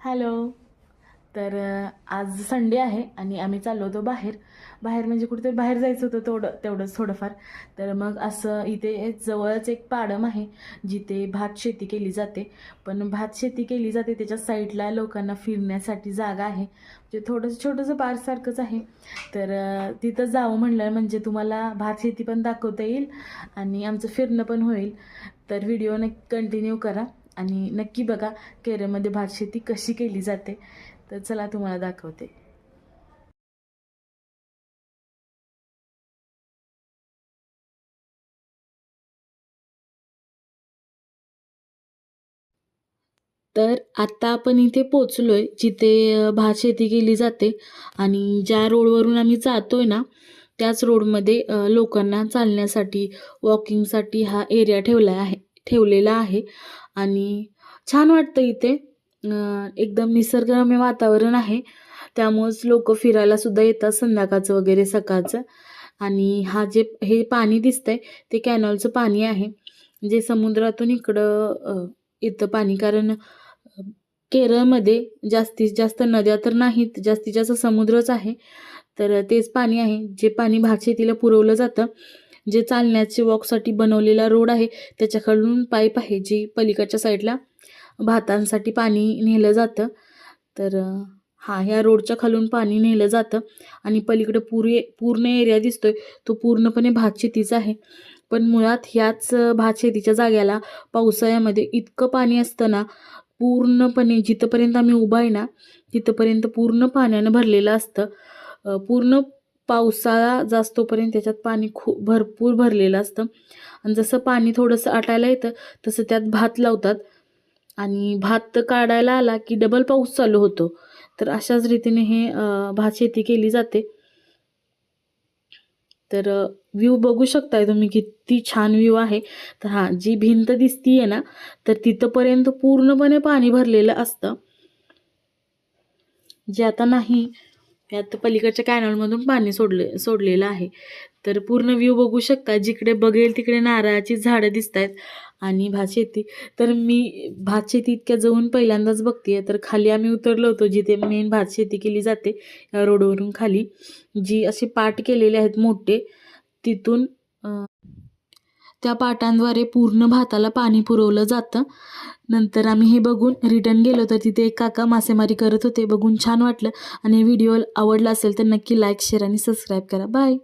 Hello. तर आज Sunday आहे आणि आम्ही चाललो होतो बाहेर. बाहेर म्हणजे कुठेतरी बाहेर जायचं होतं, तेवढंच थोडंफार. तर मग असं इथे जवळच एक पाडम आहे जिथे भात शेती केली जाते. पण भात शेती केली जाते त्याच्या साईडला लोकांना फिरण्यासाठी जागा आहे, म्हणजे थोडंसं छोटंसं पार्कसारखंच आहे. तर तिथं जावं म्हणलं म्हणजे तुम्हाला भात शेती पण दाखवता येईल आणि आमचं फिरणं पण होईल. तर व्हिडिओ कंटिन्यू करा आणि नक्की बघा केरळमध्ये भात शेती कशी केली जाते. तर चला तुम्हाला दाखवते. तर आता आपण इथे पोचलोय जिथे भात शेती केली जाते आणि ज्या रोडवरून आम्ही जातोय ना त्याच रोडमध्ये लोकांना चालण्यासाठी वॉकिंगसाठी हा एरिया ठेवलेला आहे. आणि छान वाटतं इथे. एकदम निसर्गरम्य वातावरण आहे, त्यामुळंच लोक फिरायला सुद्धा येतात संध्याकाळचं वगैरे सकाळचं. आणि हे पाणी दिसतंय ते कॅनॉलचं पाणी आहे, जे समुद्रातून इकडं येतं पाणी. कारण केरळमध्ये जास्तीत जास्त नद्या तर नाहीत, जास्तीत जास्त समुद्रच आहे. तर तेच पाणी आहे जे पाणी भात शेतीला पुरवलं जातं. जे चालण्याचे वॉकसाठी बनवलेला रोड आहे त्याच्याकडून पाईप आहे जी पलीकडच्या साईडला भातांसाठी पाणी नेलं जातं. तर ह्या रोडच्या खालून पाणी नेलं जातं आणि पलीकडे पूर्ण एरिया दिसतोय तो पूर्णपणे भात शेतीचा आहे. पण मुळात ह्याच भात शेतीच्या जाग्याला पावसाळ्यामध्ये इतकं पाणी असतं ना, पूर्णपणे जिथपर्यंत आम्ही उभा आहे ना तिथपर्यंत पूर्ण पाण्यानं भरलेलं असतं. पूर्ण पावसाळा जास्तोपर्यंत त्याच्यात पाणी खूप भरपूर भरलेलं असतं. आणि जसं पाणी थोडंसं आटायला येतं तसं त्यात भात लावतात आणि भात काढायला आला की डबल पाऊस चालू होतो. तर अशाच रीतीने हे भात शेती केली जाते. तर व्ह्यू बघू शकताय तुम्ही किती छान व्ह्यू आहे. तर जी भिंत दिसतीये ना तर तिथपर्यंत पूर्णपणे पाणी भरलेलं असतं, जे आता नाही. यात पलीकडच्या कॅनलमधून पाणी सोडलेलं आहे. तर पूर्ण व्ह्यू बघू शकता. जिकडे बघेल तिकडे नारळाची झाडं दिसत आहेत आणि भातशेती. तर मी भातशेती इतक्या जवळून पहिल्यांदाच बघते. तर खाली आम्ही उतरलो होतो जिथे मेन भातशेती केली जाते, या रोडवरून खाली जी असे पाट केलेले आहेत मोठे, तिथून त्या पाटांद्वारे पूर्ण भाताला पाणी पुरवलं जातं. नंतर आम्ही हे बघून रिटर्न गेलो तर तिथे एक काका मासेमारी करत होते. बघून छान वाटलं आणि व्हिडिओ आवडला असेल तर नक्की लाईक, शेअर आणि सबस्क्राईब करा. बाय.